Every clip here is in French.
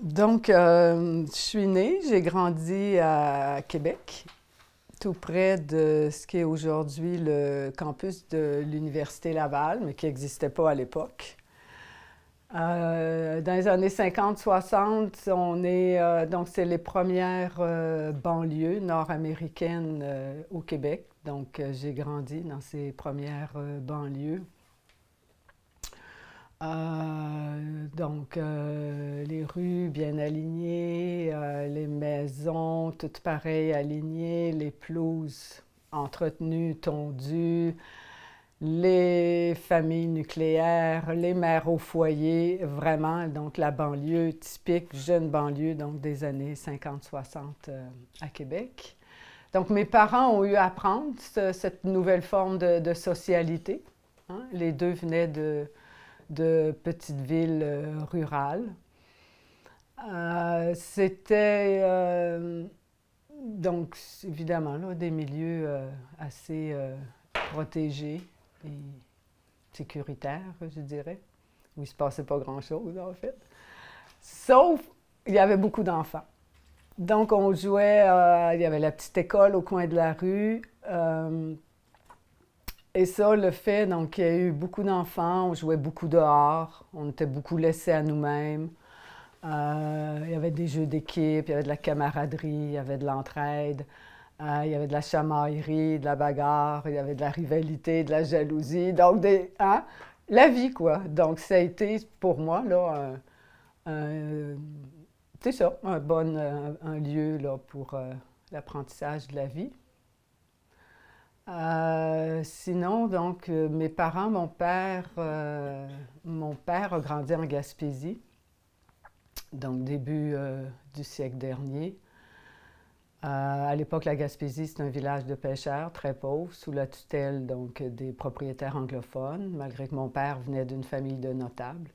Donc, je suis née, j'ai grandi à Québec, tout près de ce qui est aujourd'hui le campus de l'Université Laval, mais qui n'existait pas à l'époque. Dans les années 50-60, donc c'est les premières banlieues nord-américaines au Québec. Donc, j'ai grandi dans ces premières banlieues. Les rues bien alignées, les maisons toutes pareilles alignées, les pelouses entretenues, tondues, les familles nucléaires, les mères au foyer, vraiment, donc la banlieue typique, jeune banlieue, donc des années 50-60 à Québec. Donc mes parents ont eu à apprendre cette nouvelle forme de socialité, hein. Les deux venaient de petites villes rurales. Donc, évidemment, là, des milieux assez protégés et sécuritaires, je dirais, où il ne se passait pas grand-chose, en fait. Sauf, il y avait beaucoup d'enfants. Donc, on jouait, il y avait la petite école au coin de la rue. Et ça, le fait, donc, qu'il y a eu beaucoup d'enfants, on jouait beaucoup dehors, on était beaucoup laissés à nous-mêmes. Il y avait des jeux d'équipe, il y avait de la camaraderie, il y avait de l'entraide, il y avait de la chamaillerie, de la bagarre, il y avait de la rivalité, de la jalousie. Donc, la vie, quoi. Donc, ça a été, pour moi, là, c'est ça, un lieu là, pour l'apprentissage de la vie. Sinon, donc, mes parents, mon père a grandi en Gaspésie, donc début du siècle dernier. À l'époque, la Gaspésie, c'est un village de pêcheurs très pauvre, sous la tutelle donc, des propriétaires anglophones, malgré que mon père venait d'une famille de notables.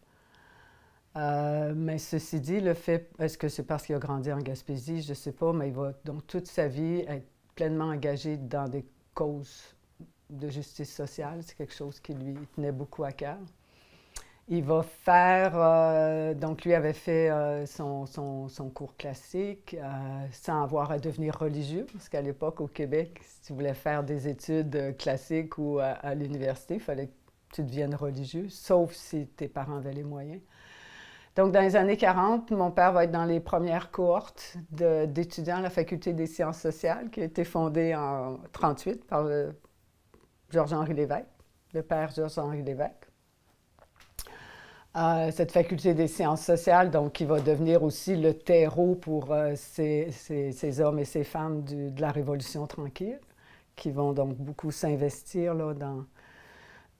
Mais ceci dit, le fait, est-ce que c'est parce qu'il a grandi en Gaspésie, je ne sais pas, mais il va donc toute sa vie être pleinement engagé dans des causes de justice sociale. C'est quelque chose qui lui tenait beaucoup à cœur. Il va faire, donc lui avait fait son cours classique sans avoir à devenir religieux, parce qu'à l'époque au Québec, si tu voulais faire des études classiques ou à l'université, il fallait que tu deviennes religieux, sauf si tes parents avaient les moyens. Donc, dans les années 40, mon père va être dans les premières cohortes d'étudiants à la Faculté des sciences sociales, qui a été fondée en 1938 par Georges-Henri Lévesque, le père Georges-Henri Lévesque. Cette Faculté des sciences sociales, donc, qui va devenir aussi le terreau pour ces hommes et ces femmes de la Révolution tranquille, qui vont donc beaucoup s'investir là,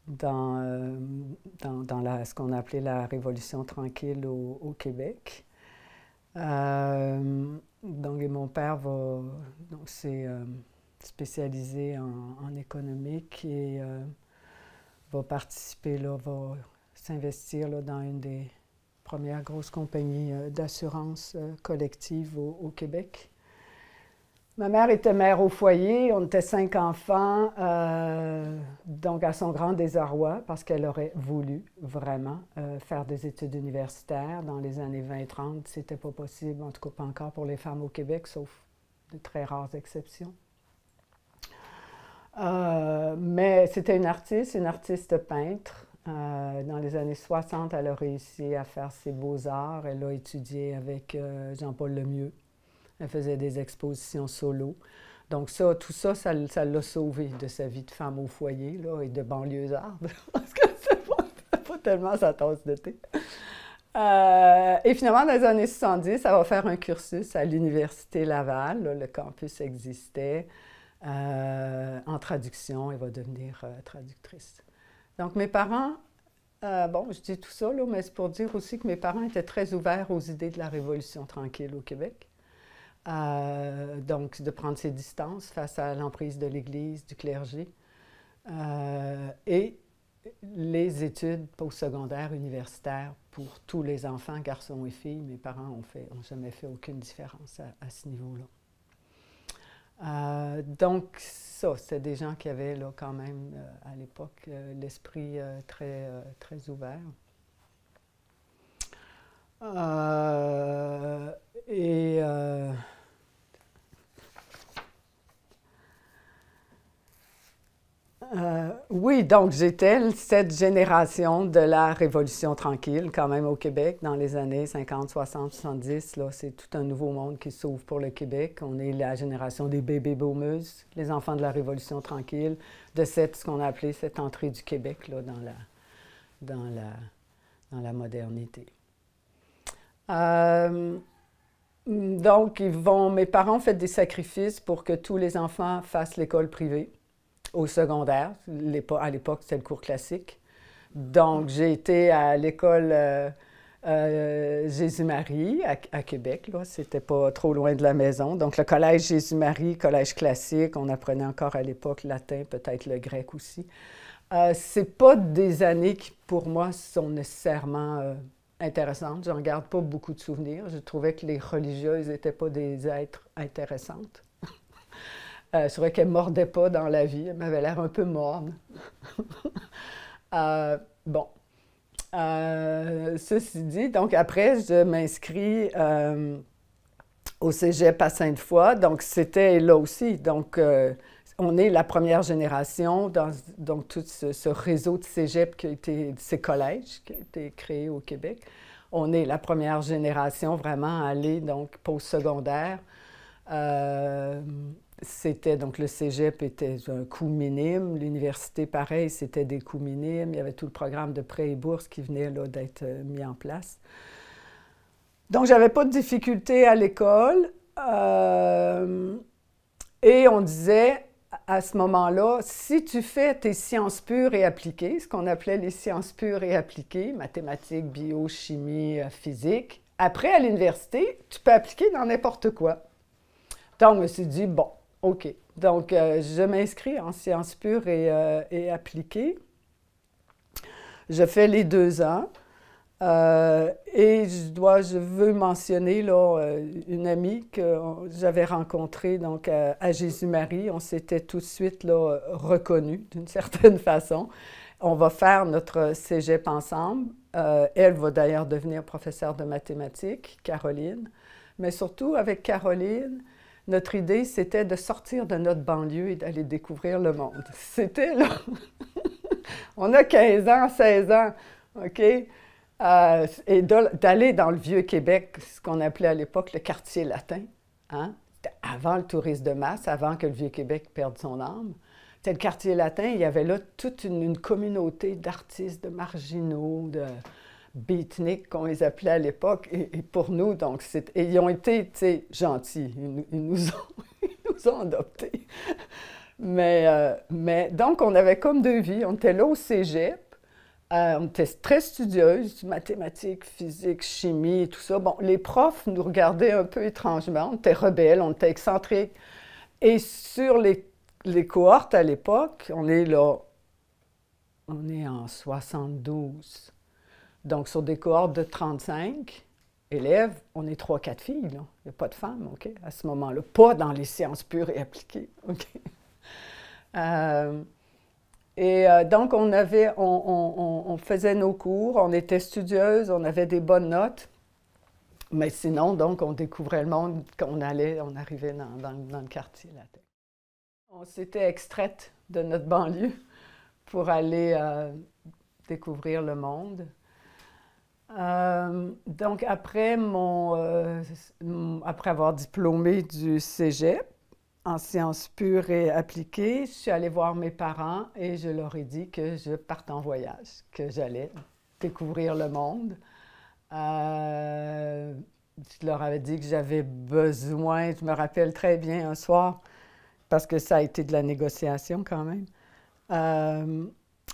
ce qu'on a appelé la Révolution tranquille au Québec. Donc, et mon père s'est spécialisé en économique et va participer, là, va s'investir là, dans une des premières grosses compagnies d'assurance collective au Québec. Ma mère était mère au foyer, on était 5 enfants, donc à son grand désarroi, parce qu'elle aurait voulu vraiment faire des études universitaires. Dans les années 20-30, c'était pas possible, en tout cas pas encore pour les femmes au Québec, sauf de très rares exceptions. Mais c'était une artiste peintre. Dans les années 60, elle a réussi à faire ses beaux-arts. Elle a étudié avec Jean-Paul Lemieux. Elle faisait des expositions solo. Donc tout ça, ça l'a sauvée de sa vie de femme au foyer là, et de banlieusarde, parce que c'est pas tellement sa tasse de thé. Et finalement, dans les années 70, elle va faire un cursus à l'Université Laval. Là, le campus existait. En traduction, elle va devenir traductrice. Donc mes parents, je dis tout ça, là, mais c'est pour dire aussi que mes parents étaient très ouverts aux idées de la Révolution tranquille au Québec. donc de prendre ses distances face à l'emprise de l'Église, du clergé, et les études postsecondaires universitaires pour tous les enfants, garçons et filles. Mes parents n'ont jamais fait aucune différence à ce niveau-là. Donc, ça, c'était des gens qui avaient là, quand même, à l'époque, l'esprit très, très ouvert. Oui, donc j'étais cette génération de la Révolution tranquille, quand même au Québec, dans les années 50, 60, 70. Là, c'est tout un nouveau monde qui s'ouvre pour le Québec. On est la génération des baby boomers, les enfants de la Révolution tranquille, de ce qu'on a appelé cette entrée du Québec là, dans la modernité. Donc, mes parents ont fait des sacrifices pour que tous les enfants fassent l'école privée. Au secondaire, à l'époque, c'était le cours classique. Donc, j'ai été à l'école Jésus-Marie à Québec. C'était pas trop loin de la maison. Donc, le collège Jésus-Marie, collège classique, on apprenait encore à l'époque le latin, peut-être le grec aussi. C'est pas des années qui, pour moi, sont nécessairement intéressantes. J'en garde pas beaucoup de souvenirs. Je trouvais que les religieuses n'étaient pas des êtres intéressantes. Je trouvais qu'elle ne mordait pas dans la vie. Elle m'avait l'air un peu morne. Bon. Ceci dit, donc après, je m'inscris au cégep à Sainte-Foy. Donc, c'était là aussi. Donc, on est la première génération dans donc, tout ce réseau de cégep ces collèges qui a été créé au Québec. On est la première génération vraiment à aller, donc, post-secondaire. Donc le cégep était un coût minime, l'université pareil, c'était des coûts minimes, il y avait tout le programme de prêts et bourses qui venait là d'être mis en place. Donc j'avais pas de difficulté à l'école et on disait à ce moment-là, si tu fais tes sciences pures et appliquées, ce qu'on appelait les sciences pures et appliquées, mathématiques, bio, chimie, physique, après à l'université, tu peux appliquer dans n'importe quoi. Donc je me suis dit, bon, OK. Donc, je m'inscris en sciences pures et appliquées. Je fais les 2 ans. Et je veux mentionner là, une amie que j'avais rencontrée donc, à Jésus-Marie. On s'était tout de suite là, reconnus d'une certaine façon. On va faire notre cégep ensemble. Elle va d'ailleurs devenir professeure de mathématiques, Caroline. Mais surtout, avec Caroline, notre idée, c'était de sortir de notre banlieue et d'aller découvrir le monde. C'était là. On a 15 ans, 16 ans, OK? Et d'aller dans le Vieux-Québec, ce qu'on appelait à l'époque le quartier latin, hein? Avant le tourisme de masse, avant que le Vieux-Québec perde son âme. C'était le quartier latin, il y avait là toute une communauté d'artistes, de marginaux, de beatniks, qu'on les appelait à l'époque, et pour nous, donc, ils ont été, tu sais, gentils, ils nous ont adoptés. Mais donc, on avait comme 2 vies, on était là au cégep, on était très studieuses, mathématiques, physique, chimie, tout ça. Bon, les profs nous regardaient un peu étrangement, on était rebelles, on était excentriques. Et sur les cohortes à l'époque, on est en 72. Donc, sur des cohortes de 35 élèves, on est 3-4 filles, là. Il n'y a pas de femmes, OK, à ce moment-là. Pas dans les sciences pures et appliquées, OK? Donc, on faisait nos cours, on était studieuses, on avait des bonnes notes. Mais sinon, donc, on découvrait le monde on arrivait dans le quartier latin. On s'était extraites de notre banlieue pour aller découvrir le monde. Donc, après avoir diplômé du cégep en sciences pures et appliquées, je suis allée voir mes parents et je leur ai dit que je partais en voyage, que j'allais découvrir le monde. Je leur avais dit que j'avais besoin, je me rappelle très bien un soir, parce que ça a été de la négociation quand même,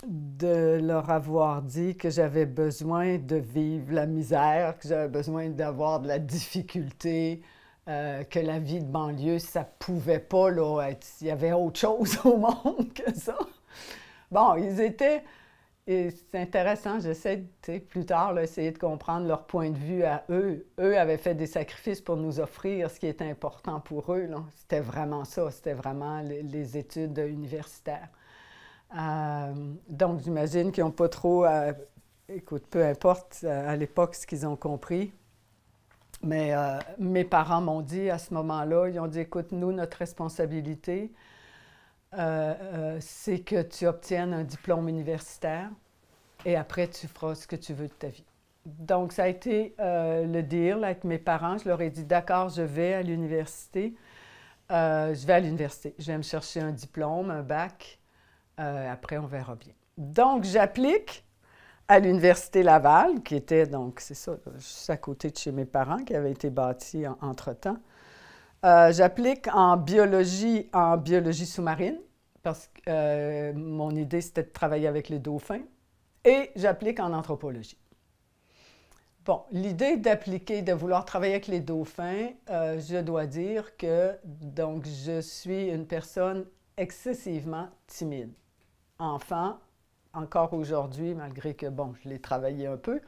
de leur avoir dit que j'avais besoin de vivre la misère, que j'avais besoin d'avoir de la difficulté que la vie de banlieue, ça pouvait pas là, être... Il y avait autre chose au monde que ça. Bon, ils étaient... Et c'est intéressant, j'essaie, plus tard, là, essayer de comprendre leur point de vue à eux. Eux avaient fait des sacrifices pour nous offrir ce qui était important pour eux. C'était vraiment ça, c'était vraiment les études universitaires. Donc, j'imagine qu'ils n'ont pas trop... écoute, peu importe à l'époque ce qu'ils ont compris. Mais mes parents m'ont dit à ce moment-là, ils ont dit, écoute, nous, notre responsabilité, c'est que tu obtiennes un diplôme universitaire et après, tu feras ce que tu veux de ta vie. Donc, ça a été le deal avec mes parents. Je leur ai dit, d'accord, je vais à l'université. Je vais à l'université. Je vais me chercher un diplôme, un bac. Après, on verra bien. Donc, j'applique à l'Université Laval, qui était, donc, c'est ça, juste à côté de chez mes parents, qui avait été bâti entre-temps. J'applique en biologie sous-marine, parce que mon idée, c'était de travailler avec les dauphins, et j'applique en anthropologie. Bon, l'idée d'appliquer, de vouloir travailler avec les dauphins, je dois dire que, donc, je suis une personne excessivement timide. Enfant, encore aujourd'hui, malgré que, bon, je l'ai travaillé un peu,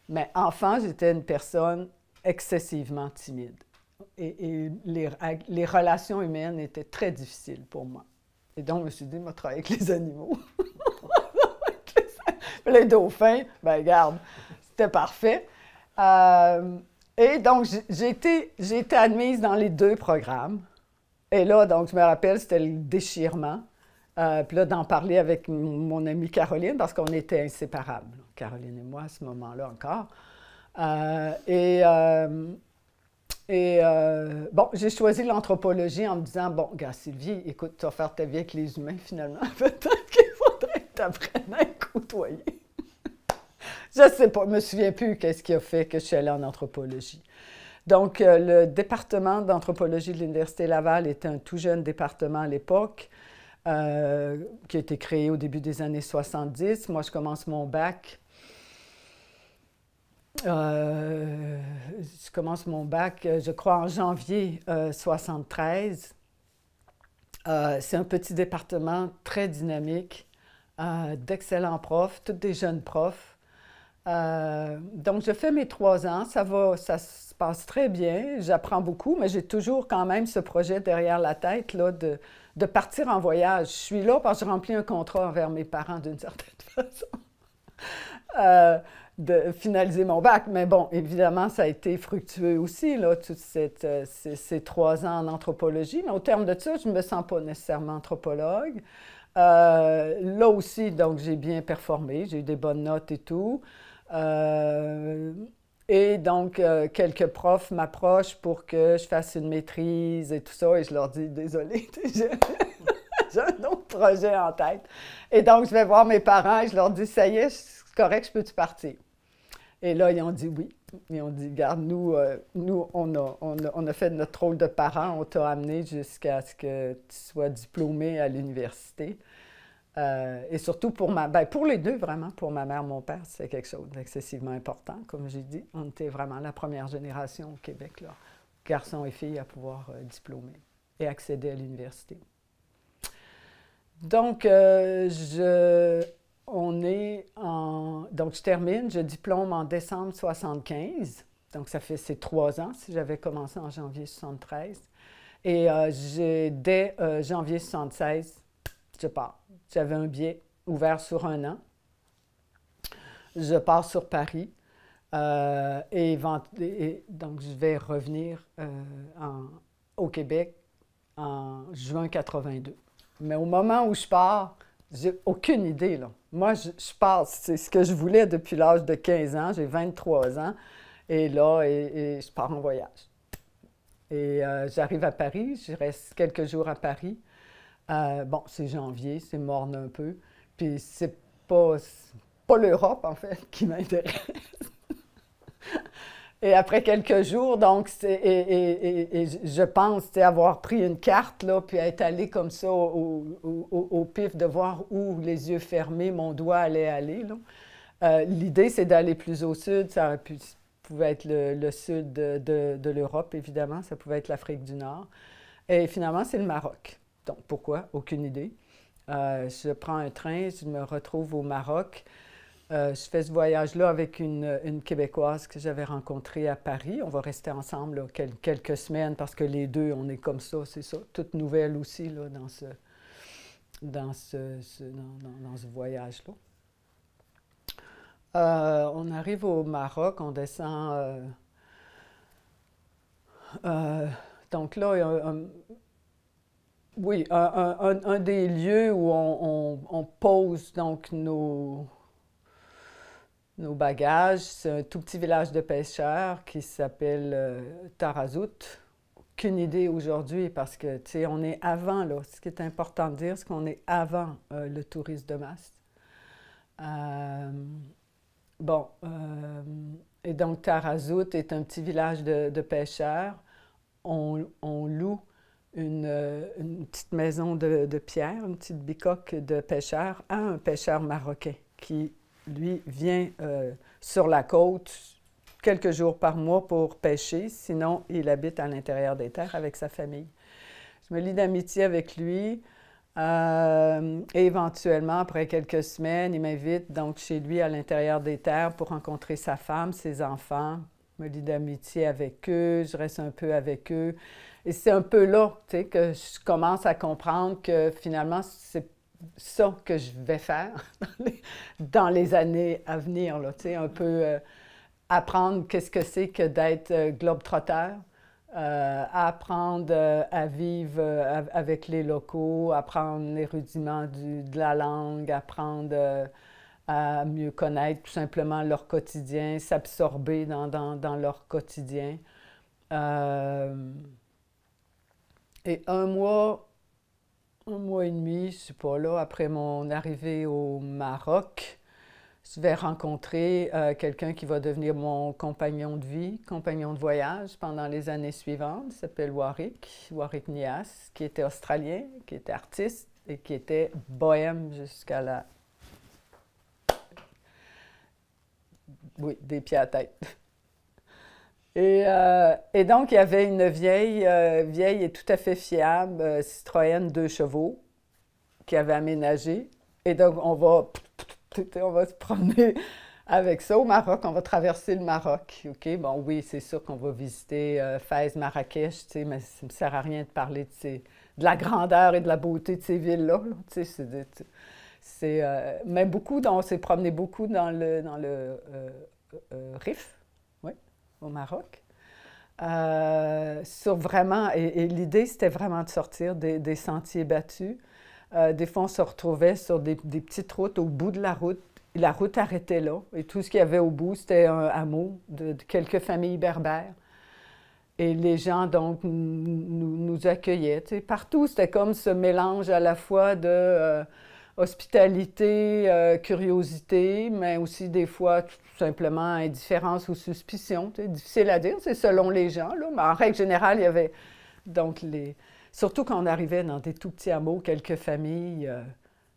mais enfant, j'étais une personne excessivement timide. Et les relations humaines étaient très difficiles pour moi. Et donc, je me suis dit, je vais travailler avec les animaux. Les dauphins, ben regarde, c'était parfait. Et donc, j'ai été admise dans les deux programmes. Et là, donc, je me rappelle, c'était le déchirement. Puis là, d'en parler avec mon amie Caroline, parce qu'on était inséparables, Caroline et moi, à ce moment-là encore. Bon, j'ai choisi l'anthropologie en me disant, bon, gars, Sylvie, écoute, tu vas faire ta vie avec les humains, finalement. Peut-être qu'il faudrait que tu apprennes à côtoyer. Je ne sais pas, je ne me souviens plus qu'est-ce qui a fait que je suis allée en anthropologie. Donc, le département d'anthropologie de l'Université Laval était un tout jeune département à l'époque, qui a été créé au début des années 70. Moi, je commence mon bac. Je crois, en janvier 73. C'est un petit département très dynamique, d'excellents profs, tous des jeunes profs. Donc, je fais mes 3 ans, ça se passe très bien, j'apprends beaucoup, mais j'ai toujours quand même ce projet derrière la tête là, de partir en voyage. Je suis là parce que je remplis un contrat envers mes parents d'une certaine façon, de finaliser mon bac. Mais bon, évidemment, ça a été fructueux aussi, là, tous ces 3 ans en anthropologie. Mais au terme de ça, je ne me sens pas nécessairement anthropologue. Là aussi, donc, j'ai bien performé, j'ai eu des bonnes notes et tout. Et donc, quelques profs m'approchent pour que je fasse une maîtrise et tout ça, et je leur dis, désolé, j'ai un autre projet en tête. Et donc, je vais voir mes parents et je leur dis, ça y est, c'est correct, je peux-tu partir? Et là, ils ont dit oui. Ils ont dit, regarde, nous on a fait notre rôle de parents, on t'a amené jusqu'à ce que tu sois diplômé à l'université. Et surtout pour les deux, vraiment, pour ma mère, mon père, c'est quelque chose d'excessivement important. Comme j'ai dit, on était vraiment la première génération au Québec, là, garçons et filles, à pouvoir diplômer et accéder à l'université. Donc, donc, je termine, je diplôme en décembre 75. Donc, ça fait ces 3 ans, si j'avais commencé en janvier 73. Et dès janvier 76, je pars. J'avais un billet ouvert sur 1 an. Je pars sur Paris. Donc, je vais revenir au Québec en juin 82. Mais au moment où je pars, j'ai aucune idée, là. Moi, je pars, c'est ce que je voulais depuis l'âge de 15 ans. J'ai 23 ans. Et là, je pars en voyage. Et j'arrive à Paris. Je reste quelques jours à Paris. Bon, c'est janvier, c'est morne un peu. Puis c'est pas l'Europe, en fait, qui m'intéresse. Et après quelques jours, donc, je pense avoir pris une carte, là, puis être allé comme ça au pif, de voir où, les yeux fermés, mon doigt allait aller, là. L'idée, c'est d'aller plus au sud. Ça aurait pu pouvait être le sud de l'Europe, évidemment, ça pouvait être l'Afrique du Nord. Et finalement, c'est le Maroc. Donc, pourquoi? Aucune idée. Je prends un train, je me retrouve au Maroc. Je fais ce voyage-là avec une Québécoise que j'avais rencontrée à Paris. On va rester ensemble là, quelques semaines parce que les deux, on est comme ça, c'est ça. Toute nouvelle aussi là, dans ce voyage-là. On arrive au Maroc, on descend. Donc là, il y a oui, un des lieux où on pose donc nos bagages, c'est un tout petit village de pêcheurs qui s'appelle Tarazout. Aucune idée aujourd'hui parce que, tu sais, on est avant, là. Ce qui est important de dire, c'est qu'on est avant le tourisme de masse. Euh, bon, et donc Tarazout est un petit village de pêcheurs. On loue une petite maison de pierre, une petite bicoque de pêcheur à un pêcheur marocain qui, lui, vient sur la côte quelques jours par mois pour pêcher. Sinon, il habite à l'intérieur des terres avec sa famille. Je me lie d'amitié avec lui. Et éventuellement, après quelques semaines, il m'invite donc chez lui à l'intérieur des terres pour rencontrer sa femme, ses enfants. Je me lie d'amitié avec eux, je reste un peu avec eux. Et c'est un peu là, tu sais, que je commence à comprendre que finalement, c'est ça que je vais faire dans les années à venir, là, tu sais, un peu apprendre qu'est-ce que c'est que d'être globe-trotter, apprendre à vivre avec les locaux, apprendre les rudiments de la langue, apprendre à mieux connaître tout simplement leur quotidien, s'absorber dans leur quotidien. Et un mois et demi, je ne sais pas, là, après mon arrivée au Maroc, je vais rencontrer quelqu'un qui va devenir mon compagnon de vie, compagnon de voyage pendant les années suivantes. Il s'appelle Warwick Nias, qui était australien, qui était artiste et qui était bohème jusqu'à la... Oui, des pieds à tête. Et donc, il y avait une vieille et tout à fait fiable Citroën 2 chevaux qui avait aménagé. Et donc, on va se promener avec ça au Maroc. On va traverser le Maroc. OK? Bon, oui, c'est sûr qu'on va visiter Fès, Marrakech, tu sais, mais ça ne me sert à rien de parler de la grandeur et de la beauté de ces villes-là. Là. Tu sais, mais on s'est promené beaucoup dans le Rif, oui, au Maroc. Sur vraiment, et l'idée, c'était vraiment de sortir des sentiers battus. Des fois, on se retrouvait sur des petites routes au bout de la route. La route arrêtait là. Et tout ce qu'il y avait au bout, c'était un hameau de quelques familles berbères. Et les gens, donc, nous accueillaient. Tu sais, partout, c'était comme ce mélange à la fois de hospitalité, curiosité, mais aussi des fois tout simplement indifférence ou suspicion. Tu sais, difficile à dire, c'est selon les gens. Là. Mais en règle générale, il y avait donc surtout quand on arrivait dans des tout petits hameaux, quelques familles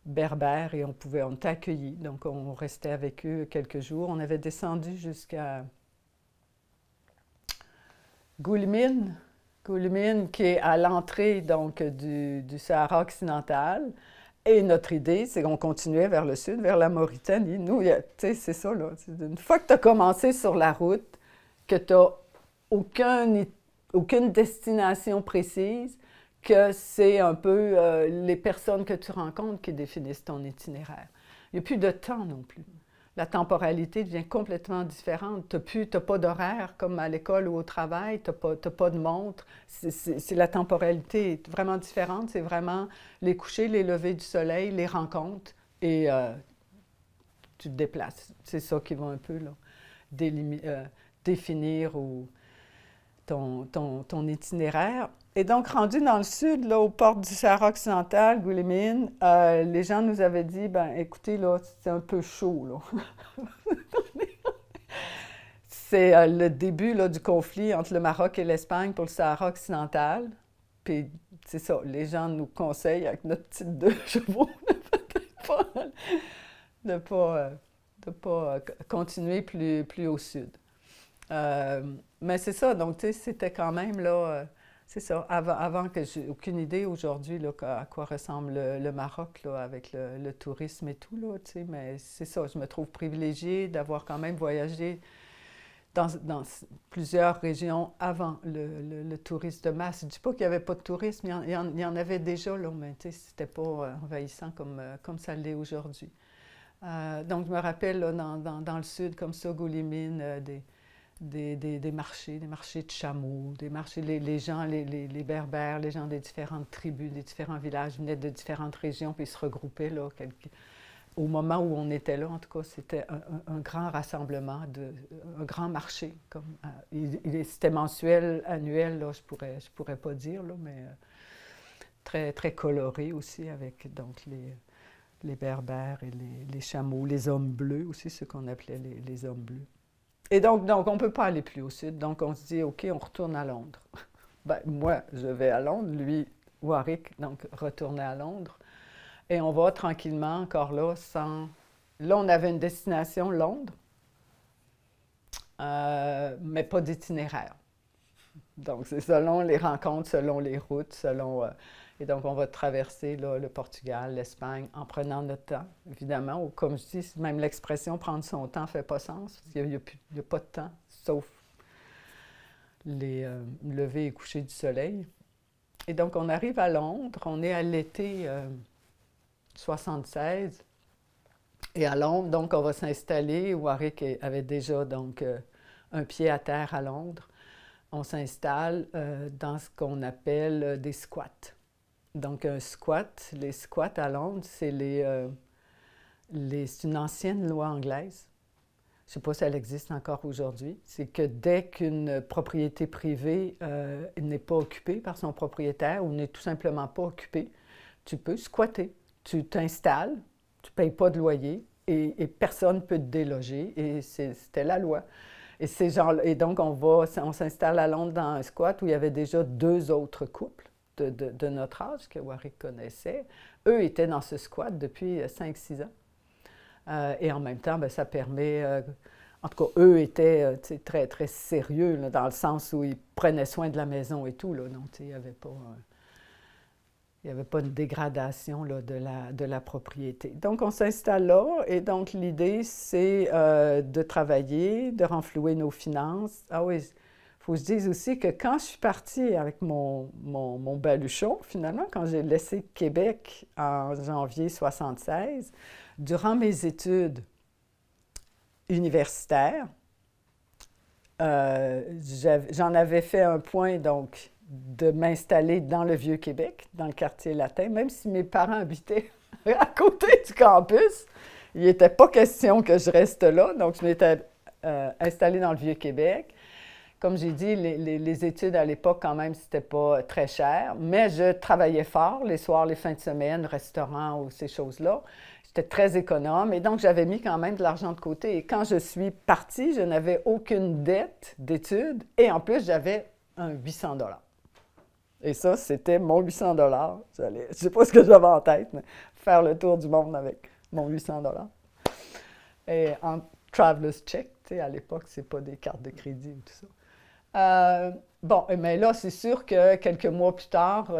berbères et on était accueillis. Donc, on restait avec eux quelques jours. On avait descendu jusqu'à Goulimine, qui est à l'entrée donc du Sahara occidental. Et notre idée, c'est qu'on continuait vers le sud, vers la Mauritanie. Nous, tu sais, c'est ça, là. Une fois que tu as commencé sur la route, que tu n'as aucune destination précise, que c'est un peu les personnes que tu rencontres qui définissent ton itinéraire. Il n'y a plus de temps non plus. La temporalité devient complètement différente. Tu n'as pas d'horaire comme à l'école ou au travail, tu n'as pas de montre. La temporalité est vraiment différente. C'est vraiment les couchers, les levers du soleil, les rencontres et tu te déplaces. C'est ça qui va un peu là, définir ton itinéraire. Et donc, rendu dans le sud, là, aux portes du Sahara occidental, Goulimine, les gens nous avaient dit, ben écoutez, là, c'est un peu chaud, là. C'est le début là, du conflit entre le Maroc et l'Espagne pour le Sahara occidental. Puis, c'est ça, les gens nous conseillent, avec notre petite 2 chevaux, de ne pas continuer plus au sud. Mais c'est ça, donc tu sais, c'était quand même là, c'est ça, avant que j'ai aucune idée aujourd'hui là, à quoi ressemble le Maroc là, avec le tourisme et tout, là, tu sais, mais c'est ça, je me trouve privilégiée d'avoir quand même voyagé dans plusieurs régions avant le tourisme de masse. Je ne dis pas qu'il n'y avait pas de tourisme, il y en avait déjà, là, mais tu sais, c'était pas envahissant comme ça l'est aujourd'hui. Donc, je me rappelle, là, dans le sud, comme ça, Goulimine, des marchés de chameaux, des marchés, les gens, les berbères, les gens des différentes tribus, des différents villages venaient de différentes régions, puis ils se regroupaient, là, au moment où on était là, en tout cas, c'était un grand rassemblement, un grand marché. C'était mensuel, annuel, là, je pourrais pas dire, là, mais très, très coloré aussi, avec donc les berbères et les chameaux, les hommes bleus aussi, ce qu'on appelait les hommes bleus. Et donc on ne peut pas aller plus au sud. Donc, on se dit, OK, on retourne à Londres. Ben, moi, je vais à Londres. Lui, Warwick, donc, retournait à Londres. Et on va tranquillement, encore là, sans... Là, on avait une destination, Londres, mais pas d'itinéraire. Donc, c'est selon les rencontres, selon les routes, selon... et donc, on va traverser là, le Portugal, l'Espagne, en prenant notre temps, évidemment. Ou comme je dis, même l'expression «prendre son temps» ne fait pas sens, parce qu'il n'y a pas de temps, sauf les levées et couchers du soleil. Et donc, on arrive à Londres, on est à l'été 76, et à Londres, donc, on va s'installer. Warwick avait déjà, donc, un pied à terre à Londres. On s'installe dans ce qu'on appelle des squats. Donc, un squat, les squats à Londres, c'est c'est une ancienne loi anglaise. Je ne sais pas si elle existe encore aujourd'hui. C'est que dès qu'une propriété privée n'est pas occupée par son propriétaire ou n'est tout simplement pas occupée, tu peux squatter. Tu t'installes, tu ne payes pas de loyer et personne ne peut te déloger. Et c'était la loi. Et donc, on s'installe à Londres dans un squat où il y avait déjà deux autres couples de notre âge que Warwick connaissait. Eux étaient dans ce squat depuis 5-6 ans. Et en même temps, bien, ça permet... en tout cas, eux étaient très, très sérieux là, dans le sens où ils prenaient soin de la maison et tout. Là, donc, il n'y avait pas... il n'y avait pas de dégradation là, de la propriété. Donc, on s'installe là et donc l'idée, c'est de travailler, de renflouer nos finances. Ah oui, il faut que je dise aussi que quand je suis partie avec mon baluchon, finalement, quand j'ai laissé Québec en janvier 76, durant mes études universitaires, j'en avais fait un point, donc, de m'installer dans le Vieux-Québec, dans le quartier latin, même si mes parents habitaient à côté du campus. Il n'était pas question que je reste là, donc je m'étais installée dans le Vieux-Québec. Comme j'ai dit, les études à l'époque, quand même, c'était pas très cher, mais je travaillais fort, les soirs, les fins de semaine, restaurant ou ces choses-là. J'étais très économe et donc j'avais mis quand même de l'argent de côté. Et quand je suis partie, je n'avais aucune dette d'études et en plus, j'avais un 800 $. Et ça, c'était mon 800 $. Je ne sais pas ce que j'avais en tête, mais faire le tour du monde avec mon 800 $. Et en traveler's check, tu sais, à l'époque, c'est pas des cartes de crédit ou tout ça. Bon, mais là, c'est sûr que quelques mois plus tard,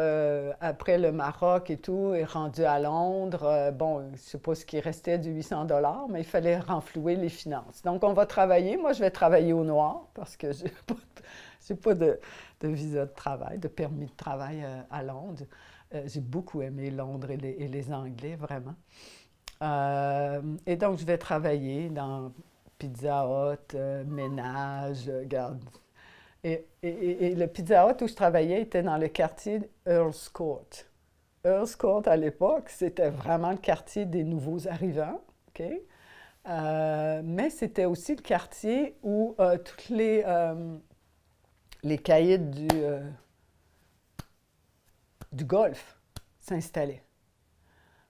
après le Maroc et tout, est rendu à Londres, bon, je ne sais pas ce qui restait du 800 $, mais il fallait renflouer les finances. Donc, on va travailler. Moi, je vais travailler au noir parce que je n'ai pas de visa de travail, de permis de travail à Londres. J'ai beaucoup aimé Londres et les Anglais, vraiment. Et donc, je vais travailler dans Pizza Hut, ménage, garde. Et le Pizza Hut où je travaillais était dans le quartier Earl's Court. Earl's Court, à l'époque, c'était vraiment le quartier des nouveaux arrivants, OK? Mais c'était aussi le quartier où toutes les caïds du Golfe s'installaient.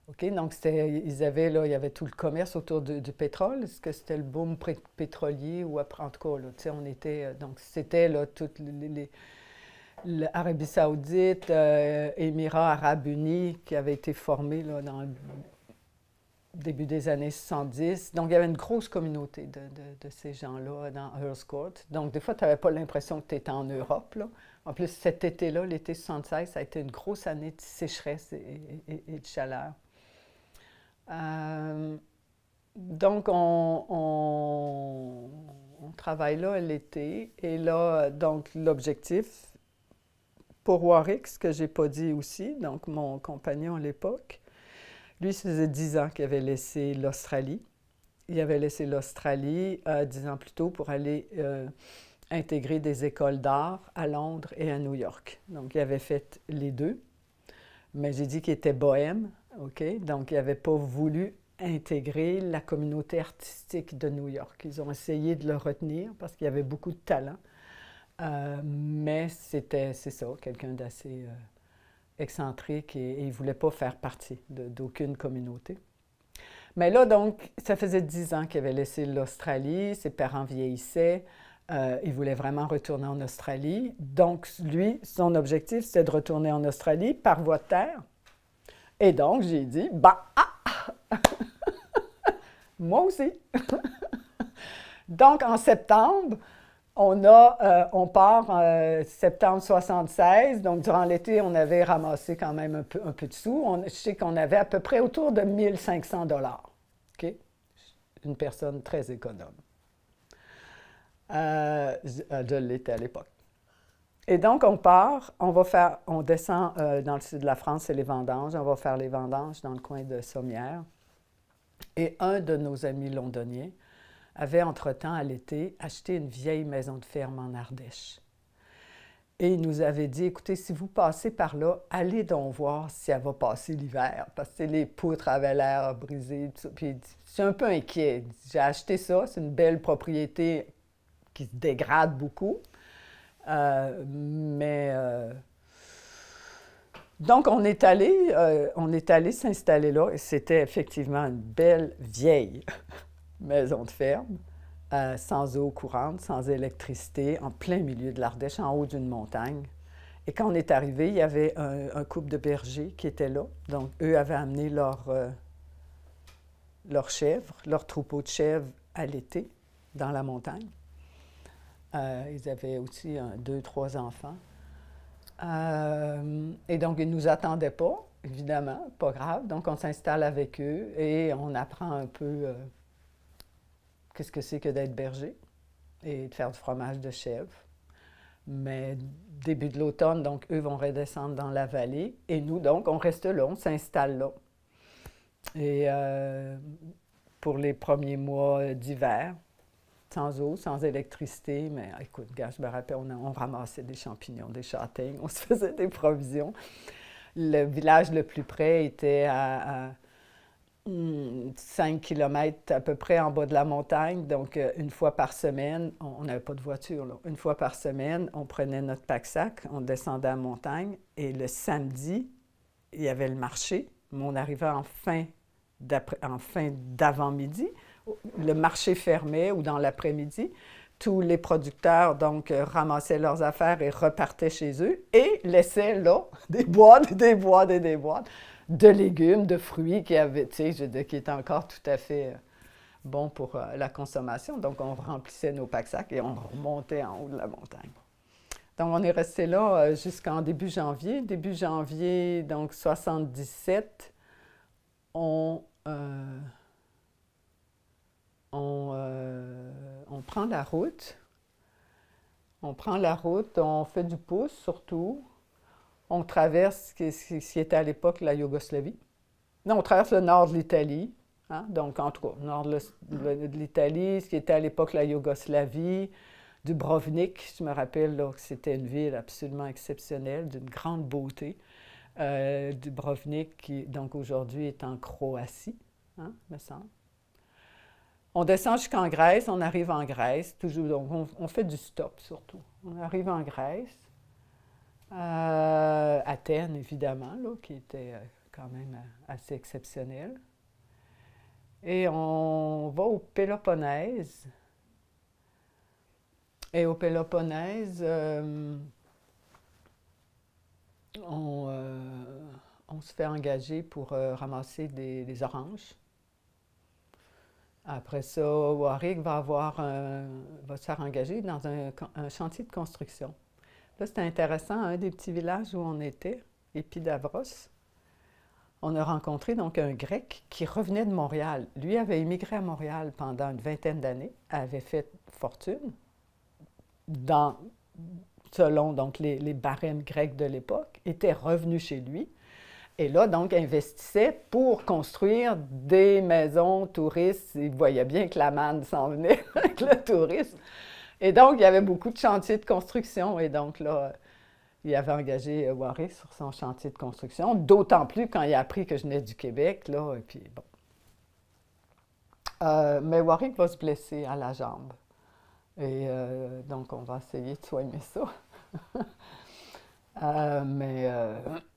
OK? Donc, il y avait tout le commerce autour du pétrole. Est-ce que c'était le boom pétrolier ou après, en tout cas, là, tu sais, on était... donc, c'était, là, toute l'Arabie Saoudite, Émirats Arabes Unis, qui avaient été formés, là, début des années 70. Donc, il y avait une grosse communauté de ces gens-là dans Earls Court. Donc, des fois, tu n'avais pas l'impression que tu étais en Europe, là. En plus, cet été-là, l'été 76, ça a été une grosse année de sécheresse et de chaleur. Donc, on travaille là l'été. Et là, donc, l'objectif pour Warwick, ce que je n'ai pas dit aussi, donc mon compagnon à l'époque, lui, ça faisait 10 ans qu'il avait laissé l'Australie. Il avait laissé l'Australie 10 ans plus tôt pour aller intégrer des écoles d'art à Londres et à New York. Donc, il avait fait les deux. Mais j'ai dit qu'il était bohème, OK? Donc, il n'avait pas voulu intégrer la communauté artistique de New York. Ils ont essayé de le retenir parce qu'il y avait beaucoup de talent. Mais c'est ça, quelqu'un d'assez excentrique et il ne voulait pas faire partie d'aucune communauté. Mais là, donc, ça faisait 10 ans qu'il avait laissé l'Australie, ses parents vieillissaient, il voulait vraiment retourner en Australie. Donc, lui, son objectif, c'était de retourner en Australie par voie de terre. Et donc, j'ai dit, moi aussi. Donc, en septembre, on part en septembre 76. Donc, durant l'été, on avait ramassé quand même un peu de sous. Je sais qu'on avait à peu près autour de 1500 $. OK? Une personne très économe. Je l'étais à l'époque. Et donc, on part, on descend dans le sud de la France, c'est les vendanges. On va faire les vendanges dans le coin de Sommières. Et un de nos amis londoniens avait entre-temps, à l'été, acheté une vieille maison de ferme en Ardèche. Et il nous avait dit, écoutez, si vous passez par là, allez donc voir si elle va passer l'hiver, parce que les poutres avaient l'air brisées. Tout ça. Puis je suis un peu inquiet. J'ai acheté ça, c'est une belle propriété qui se dégrade beaucoup. Donc, on est allé s'installer là, et c'était effectivement une belle vieille maison de ferme, sans eau courante, sans électricité, en plein milieu de l'Ardèche, en haut d'une montagne. Et quand on est arrivé, il y avait un couple de bergers qui étaient là. Donc, eux avaient amené leurs chèvres, leur troupeau de chèvres à l'été, dans la montagne. Ils avaient aussi 2, 3 enfants. Et donc, ils ne nous attendaient pas, évidemment, pas grave. Donc, on s'installe avec eux et on apprend un peu qu'est-ce que c'est que d'être berger et de faire du fromage de chèvre. Mais début de l'automne, donc, eux vont redescendre dans la vallée et nous, donc, on reste là, on s'installe là. Et pour les premiers mois d'hiver, sans eau, sans électricité, mais écoute, gars, je me rappelle, on ramassait des champignons, des châtaignes, on se faisait des provisions. Le village le plus près était à 5 km à peu près en bas de la montagne, donc une fois par semaine, on n'avait pas de voiture, là. Une fois par semaine, on prenait notre pack-sac, on descendait à la montagne, et le samedi, il y avait le marché, mais on arrivait en fin d'avant-midi, le marché fermait ou dans l'après-midi, tous les producteurs donc ramassaient leurs affaires et repartaient chez eux et laissaient là des boîtes, des boîtes et des boîtes de légumes, de fruits qui étaient encore tout à fait bons pour la consommation. Donc, on remplissait nos pack-sacs et on remontait en haut de la montagne. Donc, on est resté là jusqu'en début janvier. Début janvier, donc 77, on prend la route. On prend la route, on fait du pouce surtout. On traverse ce qui était à l'époque la Yougoslavie. Non, on traverse le nord de l'Italie. Hein? Donc, en tout cas, nord de l'Italie, ce qui était à l'époque la Yougoslavie, Dubrovnik. Je me rappelle là, que c'était une ville absolument exceptionnelle, d'une grande beauté. Dubrovnik, qui donc aujourd'hui est en Croatie, hein, me semble. On descend jusqu'en Grèce, on arrive en Grèce, toujours, donc on fait du stop surtout. On arrive en Grèce, Athènes évidemment, là, qui était quand même assez exceptionnel. Et on va au Péloponnèse. Et au Péloponnèse, on se fait engager pour ramasser des oranges. Après ça, Warwick va se faire engager dans un chantier de construction. Là, c'était intéressant, un des petits villages où on était, Épidavros. On a rencontré donc un Grec qui revenait de Montréal. Lui avait immigré à Montréal pendant une vingtaine d'années, avait fait fortune, dans, selon donc les barèmes grecs de l'époque, était revenu chez lui. Et là, donc, investissait pour construire des maisons touristes. Il voyait bien que la manne s'en venait avec le tourisme. Et donc, il y avait beaucoup de chantiers de construction. Et donc, là, il avait engagé Warwick sur son chantier de construction. D'autant plus quand il a appris que je venais du Québec, là. Et puis, bon. Mais Warwick va se blesser à la jambe. Et donc, on va essayer de soigner ça. Mais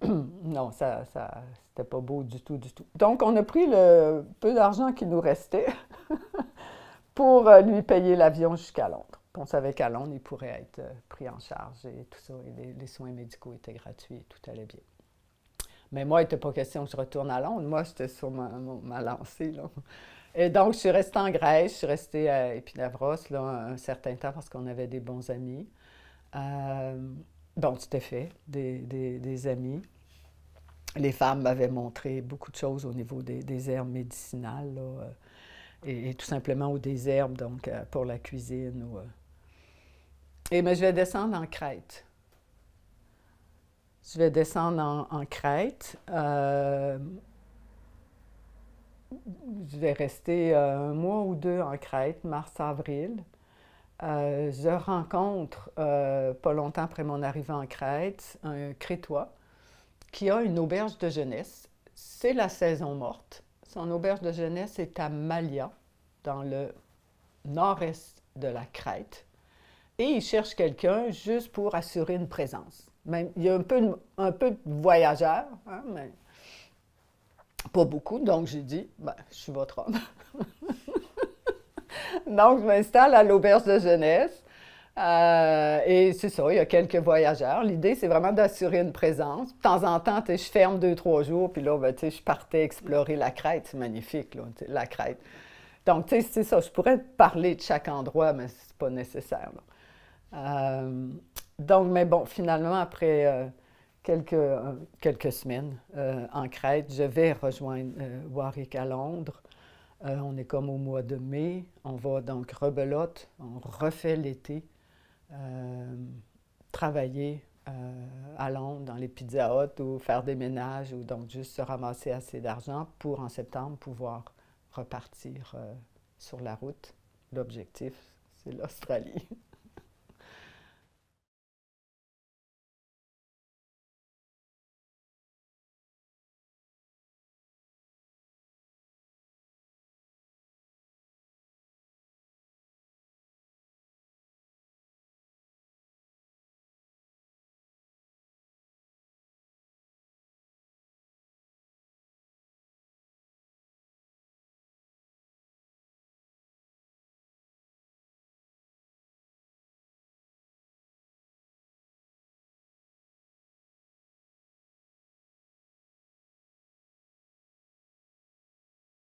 non, c'était pas beau du tout, du tout. Donc, on a pris le peu d'argent qui nous restait pour lui payer l'avion jusqu'à Londres. On savait qu'à Londres, il pourrait être pris en charge et tout ça. Et les soins médicaux étaient gratuits et tout allait bien. Mais moi, il n'était pas question que je retourne à Londres. Moi, j'étais sur ma lancée, là. Et donc, je suis restée en Grèce. Je suis restée à Épinavros, là, un certain temps parce qu'on avait des bons amis. Bon, c'était fait, des amis. Les femmes m'avaient montré beaucoup de choses au niveau des herbes médicinales, là, et tout simplement, ou des herbes, donc, pour la cuisine. Mais je vais descendre en Crète. Je vais descendre en Crète. Je vais rester un mois ou deux en Crète, mars-avril. Je rencontre, pas longtemps après mon arrivée en Crète, un Crétois qui a une auberge de jeunesse. C'est la saison morte. Son auberge de jeunesse est à Malia, dans le nord-est de la Crète. Et il cherche quelqu'un juste pour assurer une présence. Même, il y a un peu de voyageurs, hein, mais pas beaucoup. Donc, j'ai dit, ben, je suis votre homme. Donc, je m'installe à l'auberge de jeunesse. Et c'est ça, il y a quelques voyageurs. L'idée, c'est vraiment d'assurer une présence. De temps en temps, je ferme 2, 3 jours, puis là, ben, je partais explorer la Crète. C'est magnifique, là, la Crète. Donc, c'est ça, je pourrais parler de chaque endroit, mais c'est pas nécessaire, là. Donc, mais bon, finalement, après quelques semaines en Crète, je vais rejoindre Warwick à Londres. On est comme au mois de mai. On va donc rebelote, on refait l'été, travailler à Londres dans les Pizza Hut ou faire des ménages ou donc juste se ramasser assez d'argent pour en septembre pouvoir repartir sur la route. L'objectif, c'est l'Australie.